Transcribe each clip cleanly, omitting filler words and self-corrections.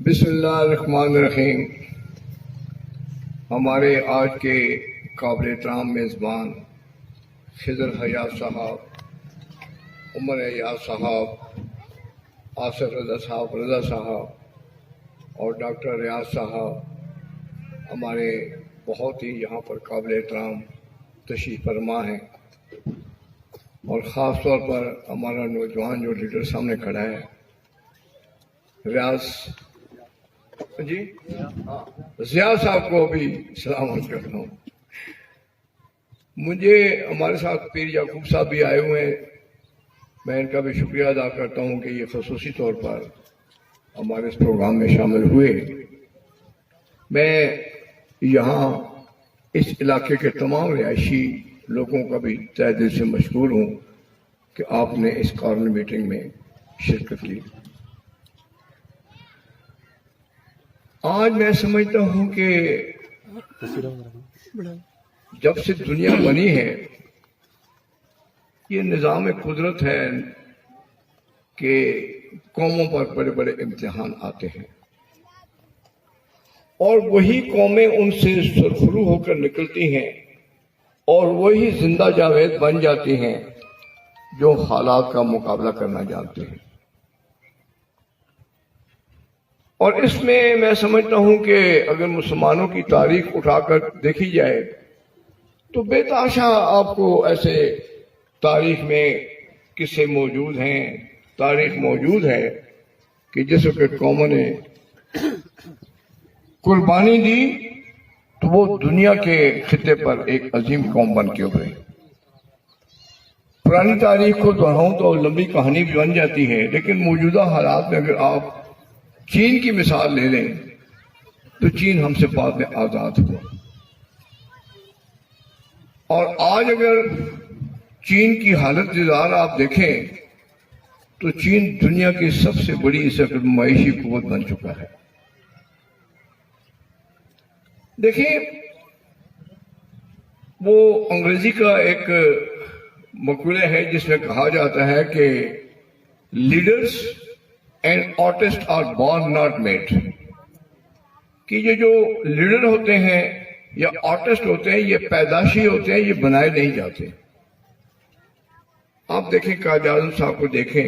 بسم اللہ الرحمن الرحیم۔ ہمارے آج کے قابل احترام میزبان خضر حیات صاحب، عمر ایاز صاحب، آصف رضا صاحب اور ڈاکٹر ریاض صاحب ہمارے بہت ہی یہاں پر قابل احترام تشریف فرما ہیں، اور خاص طور پر ہمارا نوجوان جو لیڈر سامنے کھڑا ہے ریاض جی ضیاء صاحب کو بھی سلام عرض کرتا ہوں۔ مجھے ہمارے ساتھ پیر یعقوب صاحب بھی آئے ہوئے ہیں، میں ان کا بھی شکریہ ادا کرتا ہوں کہ یہ خصوصی طور پر ہمارے اس پروگرام میں شامل ہوئے۔ میں یہاں اس علاقے کے تمام رہائشی لوگوں کا بھی تہہ دل سے مشکور ہوں کہ آپ نے اس کارنر میٹنگ میں شرکت کی۔ آج میں سمجھتا ہوں کہ جب سے دنیا بنی ہے یہ نظام قدرت ہے کہ قوموں پر بڑے بڑے امتحان آتے ہیں، اور وہی قومیں ان سے سرخرو ہو کر نکلتی ہیں اور وہی زندہ جاوید بن جاتی ہیں جو حالات کا مقابلہ کرنا جانتے ہیں۔ اور اس میں میں سمجھتا ہوں کہ اگر مسلمانوں کی تاریخ اٹھا کر دیکھی جائے تو بے تحاشا آپ کو ایسے تاریخ میں قصے موجود ہیں، تاریخ موجود ہے کہ جس وقت قوموں نے قربانی دی تو وہ دنیا کے خطے پر ایک عظیم قوم بن کے ابھرے۔ پرانی تاریخ کو دہراؤں تو لمبی کہانی بھی بن جاتی ہے، لیکن موجودہ حالات میں اگر آپ چین کی مثال لے لیں تو چین ہم سے بعد میں آزاد ہوا، اور آج اگر چین کی حالت زار آپ دیکھیں تو چین دنیا کی سب سے بڑی اس وقت معاشی قوت بن چکا ہے۔ دیکھیں، وہ انگریزی کا ایک مقولہ ہے جس میں کہا جاتا ہے کہ leaders and artist are born not made, کہ یہ جو لیڈر ہوتے ہیں یا آرٹسٹ ہوتے ہیں یہ پیدائشی ہوتے ہیں، یہ بنائے نہیں جاتے۔ آپ دیکھیں قائد اعظم صاحب کو دیکھیں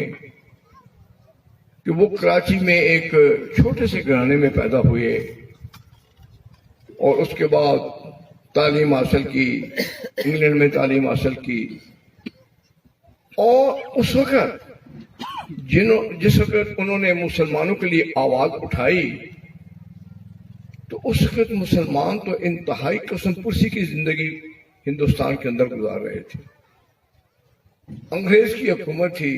کہ وہ کراچی میں ایک چھوٹے سے گھرانے میں پیدا ہوئے اور اس کے بعد تعلیم حاصل کی، انگلینڈ میں تعلیم حاصل کی، اور اس وقت جس وقت انہوں نے مسلمانوں کے لیے آواز اٹھائی تو اس وقت مسلمان تو انتہائی قسم پرسی کی زندگی ہندوستان کے اندر گزار رہے تھے۔ انگریز کی حکومت تھی،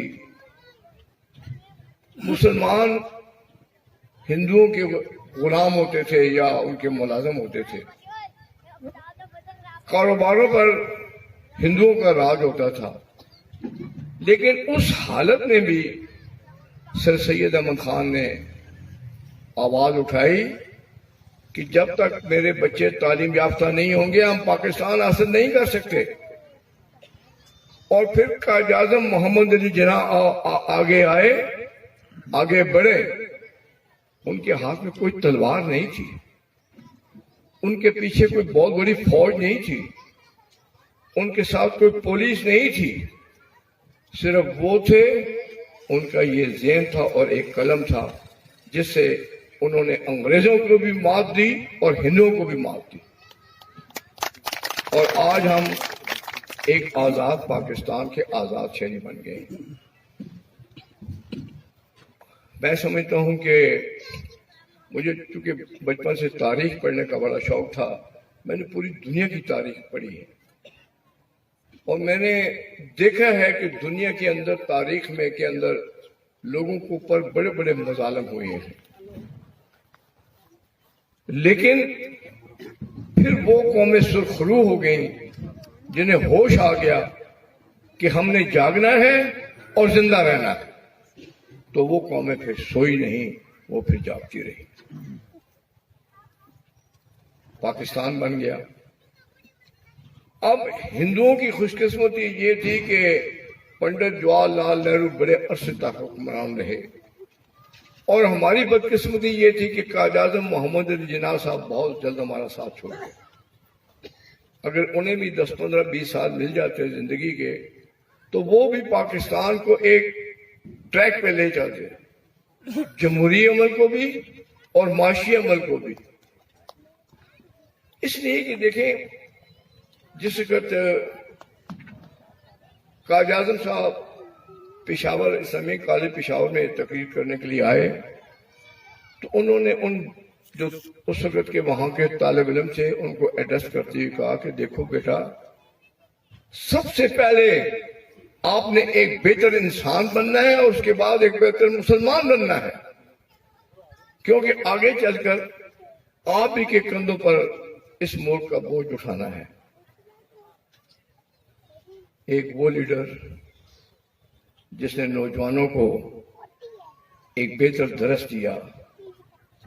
مسلمان ہندوؤں کے غلام ہوتے تھے یا ان کے ملازم ہوتے تھے، کاروباروں پر ہندوؤں کا راج ہوتا تھا۔ لیکن اس حالت میں بھی سر سید احمد خان نے آواز اٹھائی کہ جب تک میرے بچے تعلیم یافتہ نہیں ہوں گے ہم پاکستان حاصل نہیں کر سکتے۔ اور پھر قائد اعظم محمد علی جناح آگے آئے، آگے بڑھے۔ ان کے ہاتھ میں کوئی تلوار نہیں تھی، ان کے پیچھے کوئی بہت بڑی فوج نہیں تھی، ان کے ساتھ کوئی پولیس نہیں تھی، صرف وہ تھے، ان کا یہ ذہن تھا اور ایک قلم تھا جس سے انہوں نے انگریزوں کو بھی مات دی اور ہندوؤں کو بھی مات دی، اور آج ہم ایک آزاد پاکستان کے آزاد شہری بن گئے۔ میں سمجھتا ہوں کہ مجھے چونکہ بچپن سے تاریخ پڑھنے کا بڑا شوق تھا، میں نے پوری دنیا کی تاریخ پڑھی ہے، اور میں نے دیکھا ہے کہ دنیا کے اندر تاریخ میں کے اندر لوگوں کے اوپر بڑے بڑے مظالم ہوئے ہیں، لیکن پھر وہ قومیں سرخرو ہو گئیں جنہیں ہوش آ گیا کہ ہم نے جاگنا ہے اور زندہ رہنا ہے، تو وہ قومیں پھر سوئی نہیں، وہ پھر جاگتی رہی، پاکستان بن گیا۔ اب ہندوؤں کی خوش قسمتی یہ تھی کہ پنڈت جواہر لال نہرو بڑے عرصے تک حکمران رہے، اور ہماری بدقسمتی یہ تھی کہ قائد اعظم محمد علی جناح صاحب بہت جلد ہمارا ساتھ چھوڑ گئے. اگر انہیں بھی 10 15 20 سال مل جاتے زندگی کے تو وہ بھی پاکستان کو ایک ٹریک پہ لے جاتے، جمہوری عمل کو بھی اور معاشی عمل کو بھی. اس لیے کہ دیکھیں جس وقت قائد اعظم صاحب پشاور اسلامی کالج پشاور میں تقریر کرنے کے لیے آئے تو انہوں نے ان جو اس وقت کے وہاں کے طالب علم تھے ان کو ایڈریس کرتے ہوئے کہا کہ دیکھو بیٹا، سب سے پہلے آپ نے ایک بہتر انسان بننا ہے اور اس کے بعد ایک بہتر مسلمان بننا ہے، کیونکہ آگے چل کر آپ ہی کے کندھوں پر اس ملک کا بوجھ اٹھانا ہے. ایک وہ لیڈر جس نے نوجوانوں کو ایک بہتر درس دیا،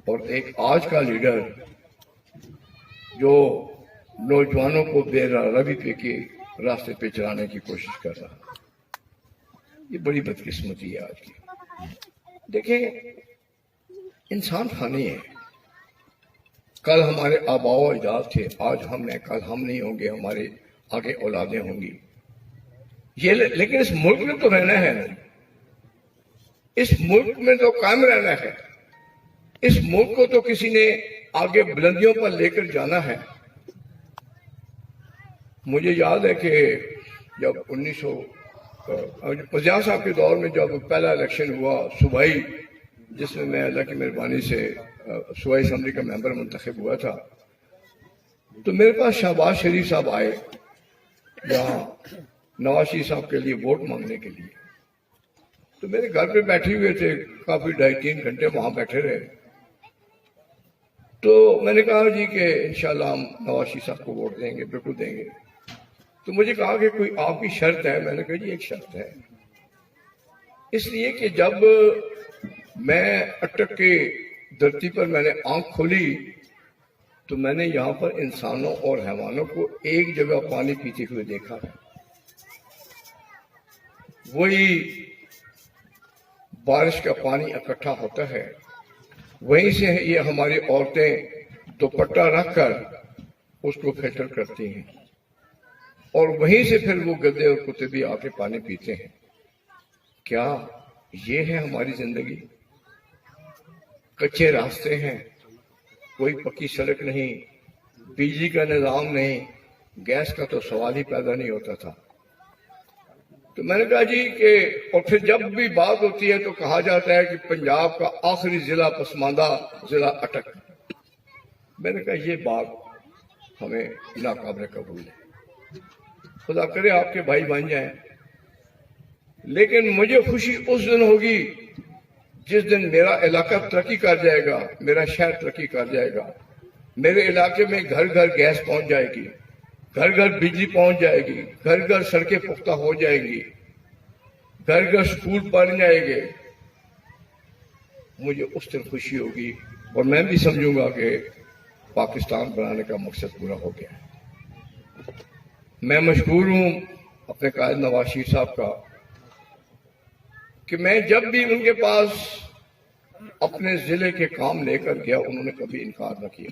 اور ایک آج کا لیڈر جو نوجوانوں کو بے روی پہ کے راستے پہ چلانے کی کوشش کر رہا. یہ بڑی بدقسمتی ہے آج کی. دیکھیں انسان فانی ہے. کل ہمارے آباء و اجداد تھے، آج ہم ہیں، کل ہم نہیں ہوں گے، ہمارے آگے اولادیں ہوں گی. یہ لیکن اس ملک میں تو رہنا ہے نا، اس ملک میں تو قائم رہنا ہے. اس ملک کو تو کسی نے آگے بلندیوں پر لے کر جانا ہے. مجھے یاد ہے کہ جب 1950 صاحب کے دور میں جب پہلا الیکشن ہوا صوبائی، جس میں میں اللہ کی مہربانی سے صوبائی اسمبلی کا ممبر منتخب ہوا تھا، تو میرے پاس شہباز شریف صاحب آئے یہاں نواز شریف صاحب کے لیے ووٹ مانگنے کے لیے. تو میرے گھر پہ بیٹھے ہوئے تھے، کافی 2.5-3 گھنٹے وہاں بیٹھے رہے. تو میں نے کہا جی کہ انشاءاللہ ہم نواز شریف صاحب کو ووٹ دیں گے، بالکل دیں گے. تو مجھے کہا کہ کوئی آپ کی شرط ہے؟ میں نے کہا جی ایک شرط ہے. اس لیے کہ جب میں اٹک کے دھرتی پر میں نے آنکھ کھولی تو میں نے یہاں پر انسانوں اور حیوانوں کو ایک جگہ پانی پیتے ہوئے دیکھا ہے. وہی بارش کا پانی اکٹھا ہوتا ہے، وہیں سے یہ ہماری عورتیں دوپٹہ رکھ کر اس کو فلٹر کرتی ہیں، اور وہیں سے پھر وہ گدے اور کتے بھی آ کے پانی پیتے ہیں. کیا یہ ہے ہماری زندگی؟ کچے راستے ہیں، کوئی پکی سڑک نہیں، بجلی کا نظام نہیں، گیس کا تو سوال ہی پیدا نہیں ہوتا تھا. تو میں نے کہا جی کہ اور پھر جب بھی بات ہوتی ہے تو کہا جاتا ہے کہ پنجاب کا آخری ضلع پسماندہ ضلع اٹک. میں نے کہا یہ بات ہمیں ناقابل قبول ہے. خدا کرے آپ کے بھائی بن جائیں، لیکن مجھے خوشی اس دن ہوگی جس دن میرا علاقہ ترقی کر جائے گا، میرا شہر ترقی کر جائے گا، میرے علاقے میں گھر گھر گیس پہنچ جائے گی، گھر گھر بجلی پہنچ جائے گی، گھر گھر سڑکیں پختہ ہو جائیں گی، گھر گھر سکول بن جائیں گے. مجھے اس دن خوشی ہوگی اور میں بھی سمجھوں گا کہ پاکستان بنانے کا مقصد پورا ہو گیا ہے. میں مشکور ہوں اپنے قائد نواز شریف صاحب کا کہ میں جب بھی ان کے پاس اپنے ضلع کے کام لے کر گیا انہوں نے کبھی انکار نہ کیا.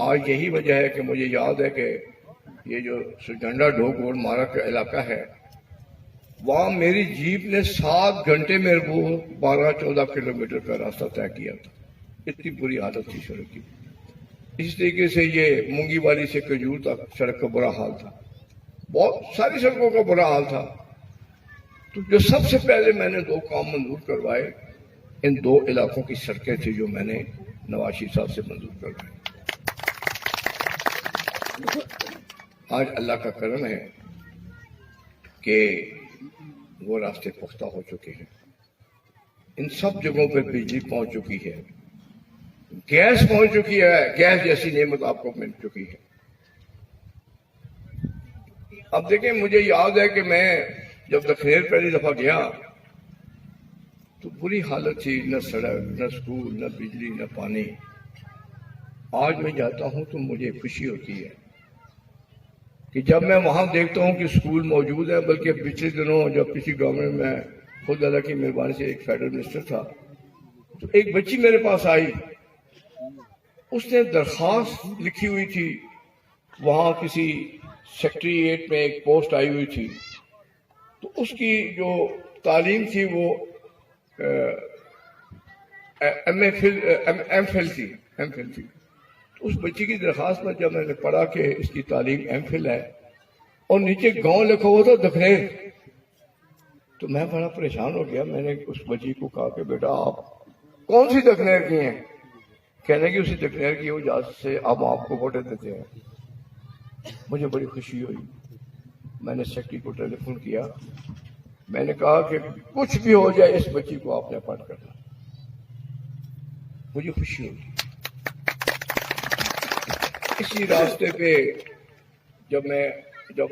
آج یہی وجہ ہے کہ مجھے یاد ہے کہ یہ جو سجنڈا ڈھوک گوڑ مارا کا علاقہ ہے، وہاں میری جیپ نے 7 گھنٹے میں وہ 12-14 کلومیٹر کا راستہ طے کیا تھا. اتنی بری حالت تھی سڑک کی. اس طریقے سے یہ مونگی والی سے کھجور تک سڑک کا برا حال تھا، بہت ساری سڑکوں کا برا حال تھا. تو جو سب سے پہلے میں نے 2 کام منظور کروائے، ان 2 علاقوں کی سڑکیں تھی جو میں نے نواز شریف صاحب سے منظور کروائی. آج اللہ کا کرم ہے کہ وہ راستے پختہ ہو چکے ہیں. ان سب جگہوں پہ بجلی پہنچ چکی ہے، گیس پہنچ چکی ہے، گیس جیسی نعمت آپ کو مل چکی ہے. اب دیکھیں مجھے یاد ہے کہ میں جب دکھنیر پہلی دفعہ گیا تو بری حالت تھی، نہ سڑک، نہ سکول، نہ بجلی، نہ پانی. آج میں جاتا ہوں تو مجھے خوشی ہوتی ہے کہ جب میں وہاں دیکھتا ہوں کہ سکول موجود ہے. بلکہ پچھلے دنوں جب پچھلی گورنمنٹ میں خود اللہ کی مہربانی سے ایک فیڈرل منسٹر تھا تو ایک بچی میرے پاس آئی، اس نے درخواست لکھی ہوئی تھی، وہاں کسی سیکٹریٹ میں ایک پوسٹ آئی ہوئی تھی، تو اس کی جو تعلیم تھی وہ ایم فل تھی۔ تو اس بچی کی درخواست میں جب میں نے پڑھا کہ اس کی تعلیم ایم فل ہے اور نیچے گاؤں لکھا ہوا تھا دکھنیر، تو میں بڑا پریشان ہو گیا۔ میں نے اس بچی کو کہا کہ بیٹا آپ کون سی دکھنیر کی ہیں؟ کہنے کی اسی دکھنیر کی اجازت سے ہم آپ کو ووٹیں دیتے ہیں۔ مجھے بڑی خوشی ہوئی، میں نے سیکرٹری کو ٹیلی فون کیا، میں نے کہا کہ کچھ بھی ہو جائے اس بچی کو آپ نے اپائنٹ کرنا۔ مجھے خوشی ہوگی۔ اسی راستے پہ جب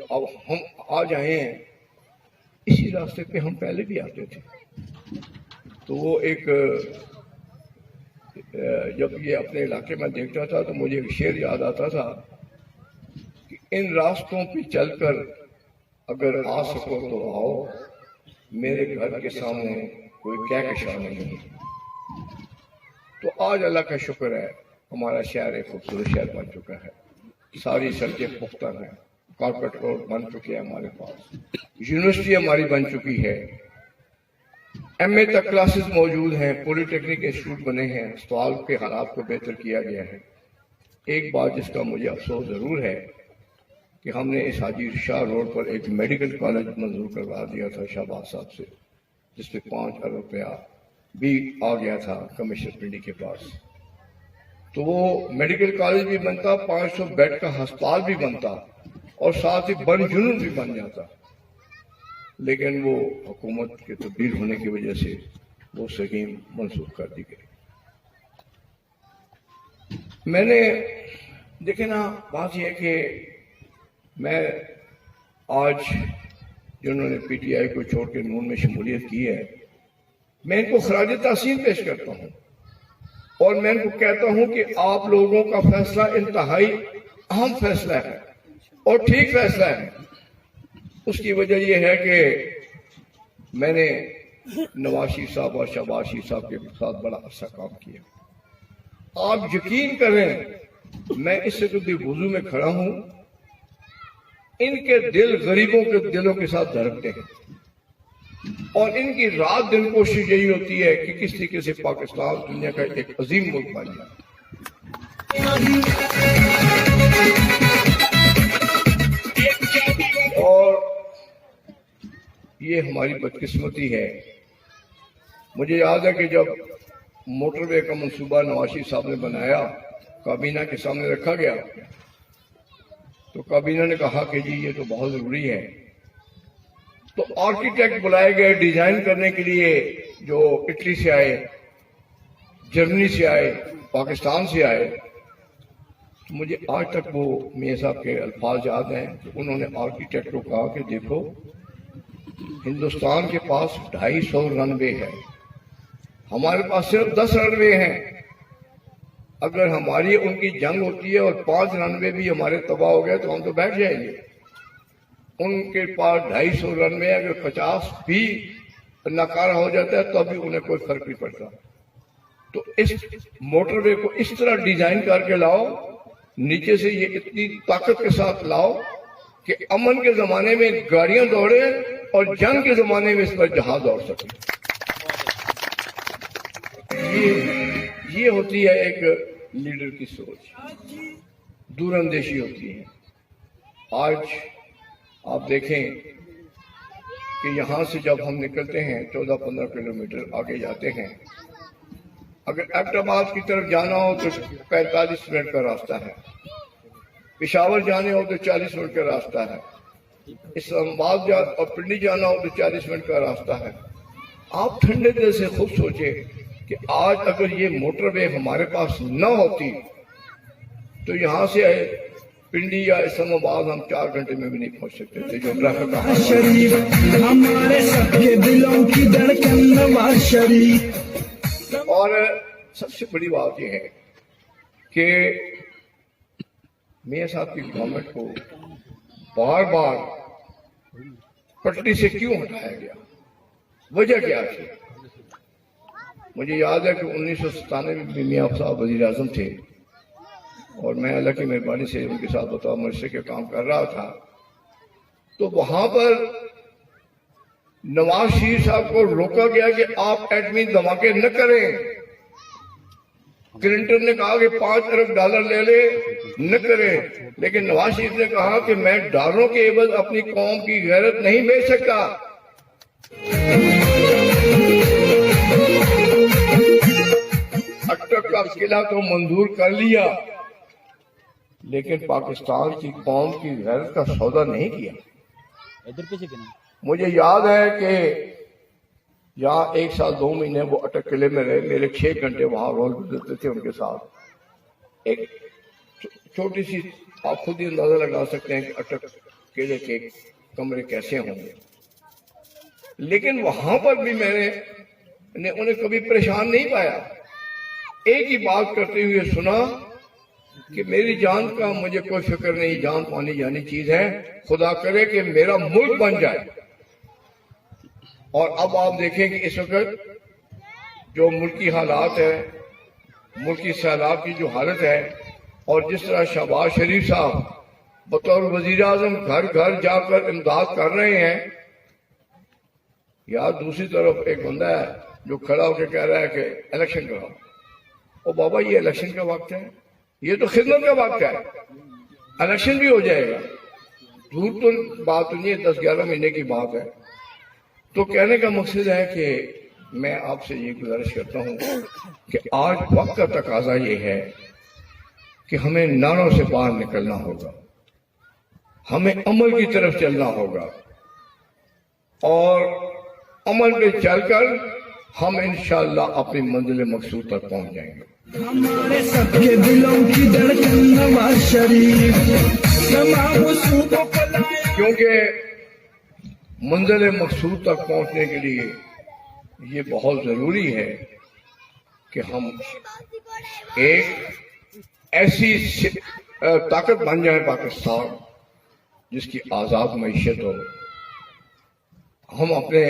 اب ہم آ جائیں ہیں، اسی راستے پہ ہم پہلے بھی آتے تھے، تو وہ ایک جب یہ اپنے علاقے میں دیکھتا تھا تو مجھے ایک شعر یاد آتا تھا کہ ان راستوں پہ چل کر اگر آ سکو تو آؤ، میرے گھر کے سامنے کوئی کہکشاں نہیں۔ تو آج اللہ کا شکر ہے ہمارا شہر ایک خوبصورت شہر بن چکا ہے، ساری سڑکیں پختہ ہیں، کارپیٹ روڈ بن چکے ہیں ہمارے پاس، یونیورسٹی ہماری بن چکی ہے، ایم اے تک کلاسز موجود ہیں، پولی ٹیکنک انسٹیٹیوٹ بنے ہیں، اسپتال کے حالات کو بہتر کیا گیا ہے۔ ایک بات جس کا مجھے افسوس ضرور ہے کہ ہم نے اس حاجی شاہ روڈ پر ایک میڈیکل کالج منظور کروا دیا تھا شہباز صاحب سے، جس پہ 5 ارب روپیہ بھی آ گیا تھا کمشنر پنڈی کے پاس، تو وہ میڈیکل کالج بھی بنتا، 500 بیڈ کا ہسپتال بھی بنتا اور ساتھ ہی بن جنون بھی بن جاتا، لیکن وہ حکومت کے تبدیل ہونے کی وجہ سے وہ سکیم منسوخ کر دی گئی۔ میں نے دیکھے نا، بات یہ ہے کہ میں آج جنہوں نے پی ٹی آئی کو چھوڑ کے نون میں شمولیت کی ہے، میں ان کو خراج تحسین پیش کرتا ہوں اور میں ان کو کہتا ہوں کہ آپ لوگوں کا فیصلہ انتہائی اہم فیصلہ ہے اور ٹھیک فیصلہ ہے۔ اس کی وجہ یہ ہے کہ میں نے نواز شریف صاحب اور شہباز شریف صاحب کے ساتھ بڑا عرصہ کام کیا۔ آپ یقین کریں میں اس سے کبھی وضو میں کھڑا ہوں، ان کے دل غریبوں کے دلوں کے ساتھ دھڑکتے ہیں اور ان کی رات دن کوشش یہی ہوتی ہے کہ کس طریقے سے پاکستان دنیا کا ایک عظیم ملک بن جائے۔ اور یہ ہماری بدقسمتی ہے۔ مجھے یاد ہے کہ جب موٹر وے کا منصوبہ نواز شریف صاحب نے بنایا، کابینہ کے سامنے رکھا گیا، تو کابینہ نے کہا کہ جی یہ تو بہت ضروری ہے، تو آرکیٹیکٹ بلائے گئے ڈیزائن کرنے کے لیے، جو اٹلی سے آئے، جرمنی سے آئے، پاکستان سے آئے۔ تو مجھے آج تک وہ میاں صاحب کے الفاظ یاد ہیں کہ انہوں نے آرکیٹیکٹ کو کہا کہ دیکھو ہندوستان کے پاس 250 رن وے ہے، ہمارے پاس صرف 10 رن وے ہیں، اگر ہماری ان کی جنگ ہوتی ہے اور 5 رن وے بھی ہمارے تباہ ہو گئے تو ہم تو بیٹھ جائیں گے۔ ان کے پاس 250 رن وے، اگر 50 بھی ناکارہ ہو جاتا ہے تو ابھی انہیں کوئی فرق نہیں پڑتا۔ تو اس موٹر وے کو اس طرح ڈیزائن کر کے لاؤ، نیچے سے یہ اتنی طاقت کے ساتھ لاؤ کہ امن کے زمانے میں گاڑیاں دوڑے اور جنگ کے زمانے میں اس پر جہاز دوڑ سکے۔ یہ ہوتی ہے ایک لیڈر کی سوچ، دور اندیشی ہوتی ہے۔ آج آپ دیکھیں کہ یہاں سے جب ہم نکلتے ہیں 14-15 کلومیٹر آگے جاتے ہیں، اگر ایبٹ آباد کی طرف جانا ہو تو 45 منٹ کا راستہ ہے، پشاور جانے ہو تو 40 منٹ کا راستہ ہے، اسلام آباد اور پنڈی جانا ہو تو 40 منٹ کا راستہ ہے۔ آپ ٹھنڈے دل سے خود سوچیں کہ آج اگر یہ موٹر وے ہمارے پاس نہ ہوتی تو یہاں سے پنڈی یا اسلام آباد ہم 4 گھنٹے میں بھی نہیں پہنچ سکتے تھے، جو ٹریفک کا شریف ہمارے سب کے دلوں کی دھڑکن نواز شریف۔ اور سب سے بڑی بات یہ ہے کہ میاں صاحب کی گورنمنٹ کو بار بار پٹری سے کیوں ہٹایا گیا، وجہ کیا تھی؟ مجھے یاد ہے کہ 1997 میں میاں صاحب وزیر اعظم تھے اور میں اللہ کی مہربانی سے ان کے ساتھ بطور مشرے کے کام کر رہا تھا، تو وہاں پر نواز شریف صاحب کو روکا گیا کہ آپ ایٹمی دھماکے نہ کریں۔ کلنٹن نے کہا کہ 5 ارب ڈالر لے لے، نہ کریں، لیکن نواز شریف نے کہا کہ میں ڈالروں کے عوض اپنی قوم کی غیرت نہیں بیچ سکتا۔ اٹک کا قلعہ تو منظور کر لیا، لیکن پاکستان کی قوم کی غیرت کا سودا نہیں کیا۔ مجھے یاد ہے کہ یہاں 1 سال 2 مہینے وہ اٹک قلعے میں رہے، میرے 6 گھنٹے وہاں روز گزرتے تھے ان کے ساتھ۔ ایک چھوٹی سی آپ خود ہی اندازہ لگا سکتے ہیں کہ اٹک قلعے کے کمرے کیسے ہوں گے، لیکن وہاں پر بھی میں نے انہیں کبھی پریشان نہیں پایا۔ ایک ہی بات کرتے ہوئے سنا کہ میری جان کا مجھے کوئی فکر نہیں، جان پانی جانی چیز ہے، خدا کرے کہ میرا ملک بن جائے۔ اور اب آپ دیکھیں کہ اس وقت جو ملکی حالات ہے، ملکی سیلاب کی جو حالت ہے، اور جس طرح شہباز شریف صاحب بطور وزیر اعظم گھر گھر جا کر امداد کر رہے ہیں، یا دوسری طرف ایک بندہ ہے جو کھڑا ہو کے کہہ رہا ہے کہ الیکشن کراؤ۔ او بابا، یہ الیکشن کا وقت ہے، یہ تو خدمت کا وقت ہے، الیکشن بھی ہو جائے گا، دور تو بات نہیں ہے، 10-11 مہینے کی بات ہے۔ تو کہنے کا مقصد ہے کہ میں آپ سے یہ گزارش کرتا ہوں کہ آج وقت کا تقاضا یہ ہے کہ ہمیں نعروں سے باہر نکلنا ہوگا، ہمیں عمل کی طرف چلنا ہوگا، اور عمل پہ چل کر ہم انشاءاللہ اپنی منزل مقصود تک پہنچ جائیں گے۔ ہمارے سب کے دلوں کی دھڑکن نواز شریف، تمام صوبوں کو لایا۔ کیونکہ منزل مقصود تک پہنچنے کے لیے یہ بہت ضروری ہے کہ ہم ایک ایسی طاقت بن جائیں پاکستان جس کی آزاد معیشت ہو، ہم اپنے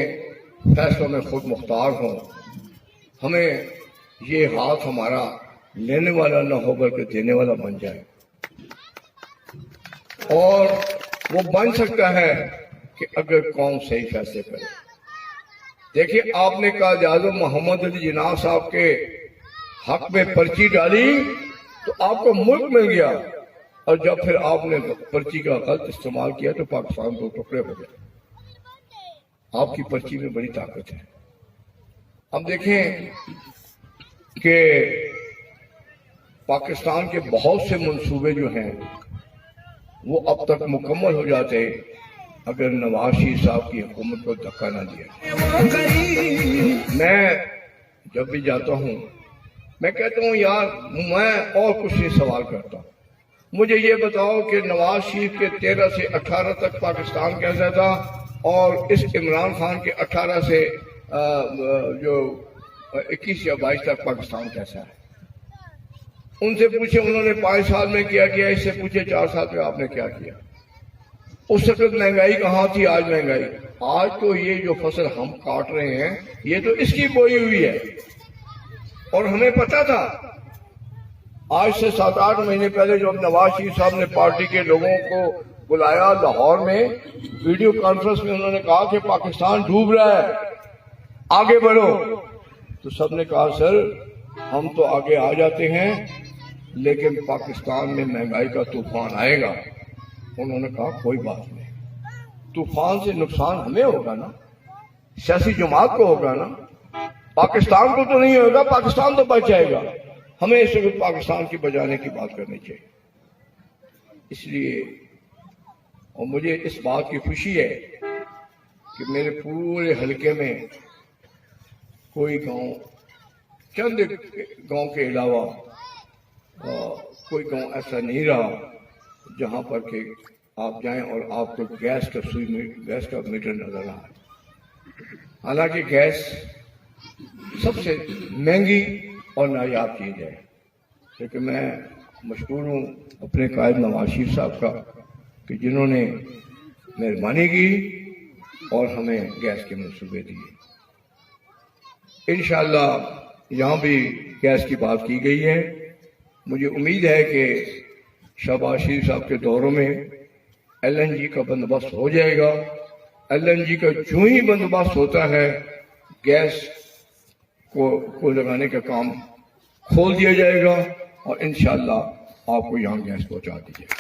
فیصلوں میں خود مختار ہوں، ہمیں یہ ہاتھ ہمارا لینے والا نہ ہو بلکہ دینے والا بن جائے، اور وہ بن سکتا ہے کہ اگر قوم صحیح فیصلے کرے۔ دیکھیے، آپ نے قائد اعظم محمد علی جناح صاحب کے حق میں پرچی ڈالی تو آپ کو ملک مل گیا، اور جب پھر آپ نے پرچی کا غلط استعمال کیا تو پاکستان 2 ٹکڑے ہو گئے۔ آپ کی پرچی میں بڑی طاقت ہے۔ اب دیکھیں کہ پاکستان کے بہت سے منصوبے جو ہیں وہ اب تک مکمل ہو جاتے اگر نواز شریف صاحب کی حکومت کو دھکا نہ دیا۔ میں جب بھی جاتا ہوں میں کہتا ہوں یار میں اور کچھ نہیں سوال کرتا، مجھے یہ بتاؤ کہ نواز شریف کے 13 سے 18 تک پاکستان کیسا تھا، اور اس عمران خان کے 18 سے جو 21 یا 22 تک پاکستان کیسا ہے۔ ان سے پوچھے انہوں نے 5 سال میں کیا کیا، اس سے پوچھے 4 سال میں آپ نے کیا کیا۔ اس وقت مہنگائی کہاں تھی، آج مہنگائی، آج تو یہ جو فصل ہم کاٹ رہے ہیں یہ تو اس کی بوئی ہوئی ہے، اور ہمیں پتا تھا۔ آج سے 7-8 مہینے پہلے جب نواز شریف صاحب نے پارٹی کے لوگوں کو بلایا لاہور میں، ویڈیو کانفرنس میں انہوں نے کہا کہ پاکستان ڈوب رہا ہے، آگے بڑھو، تو سب نے کہا سر ہم تو آگے آ جاتے ہیں لیکن پاکستان میں مہنگائی کا طوفان آئے گا۔ انہوں نے کہا کوئی بات نہیں، طوفان سے نقصان ہمیں ہوگا نا، سیاسی جماعت کو ہوگا نا، پاکستان کو تو نہیں ہوگا، پاکستان تو بچ جائے گا۔ ہمیں اس وقت پاکستان کی بچانے کی بات کرنی چاہیے۔ اس لیے اور مجھے اس بات کی خوشی ہے کہ میرے پورے حلقے میں کوئی گاؤں، چند گاؤں کے علاوہ کوئی گاؤں ایسا نہیں رہا جہاں پر کہ آپ جائیں اور آپ کو گیس کا میٹر نظر آئے۔ حالانکہ گیس سب سے مہنگی اور نایاب چیز ہے، لیکن میں مشکور ہوں اپنے قائد نواز شریف صاحب کا کہ جنہوں نے مہربانی کی اور ہمیں گیس کے منصوبے دیے۔ انشاءاللہ یہاں بھی گیس کی بات کی گئی ہے. مجھے امید ہے کہ شہباز شریف صاحب کے دوروں میں ایل این جی کا بندوبست ہو جائے گا. ایل این جی کا جو ہی بندوبست ہوتا ہے گیس کو لگانے کا کام کھول دیا جائے گا اور انشاءاللہ آپ کو یہاں گیس پہنچا دی جائے گی.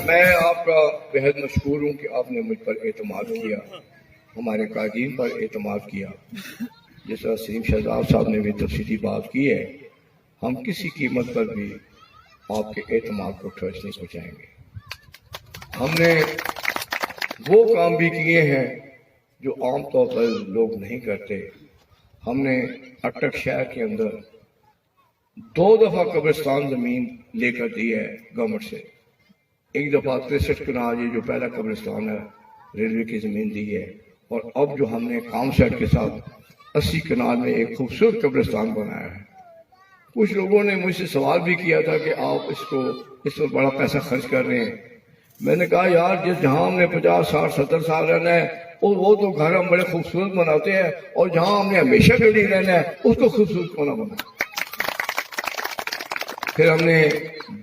میں آپ کا بہت مشکور ہوں کہ آپ نے مجھ پر اعتماد کیا، ہمارے قائدین پر اعتماد کیا. جس طرح سلیم شہزاد صاحب نے بھی تفصیلی بات کی ہے، ہم کسی قیمت پر بھی آپ کے اعتماد کو ٹھیس نہیں پہنچائیں گے. ہم نے وہ کام بھی کیے ہیں جو عام طور پر لوگ نہیں کرتے. ہم نے اٹک شہر کے اندر 2 دفعہ قبرستان زمین لے کر دی ہے گورنمنٹ سے. ایک دفعہ 63 کنال یہ جو پہلا قبرستان ہے ریلوے کی زمین دی ہے، اور اب جو ہم نے کام سیٹ کے ساتھ 80 کنال میں ایک خوبصورت قبرستان بنایا ہے. کچھ لوگوں نے مجھ سے سوال بھی کیا تھا کہ آپ اس پر بڑا پیسہ خرچ کر رہے ہیں. میں نے کہا یار جہاں ہم نے 50 60 70 سال رہنا ہے وہ تو گھر ہم بڑے خوبصورت بناتے ہیں، اور جہاں ہم نے ہمیشہ کے لیے رہنا ہے اس کو خوبصورت کیوں نہ بنا. پھر ہم نے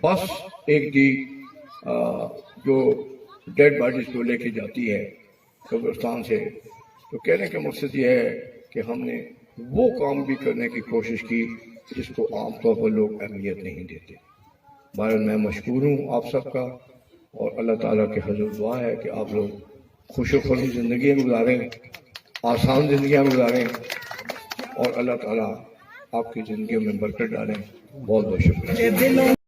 بس ایک دی جو ڈیڈ باڈیز کو لے کے جاتی ہے قبرستان سے. تو کہنے کا مقصد یہ ہے کہ ہم نے وہ کام بھی کرنے کی کوشش کی جس کو عام طور پر لوگ اہمیت نہیں دیتے. بہرحال میں مشکور ہوں آپ سب کا، اور اللہ تعالیٰ کے حضور دعا ہے کہ آپ لوگ خوش و خرم زندگیاں گزاریں، آسان زندگیاں گزاریں، اور اللہ تعالیٰ آپ کی زندگیوں میں برکت ڈالیں. بہت بہت شکریہ.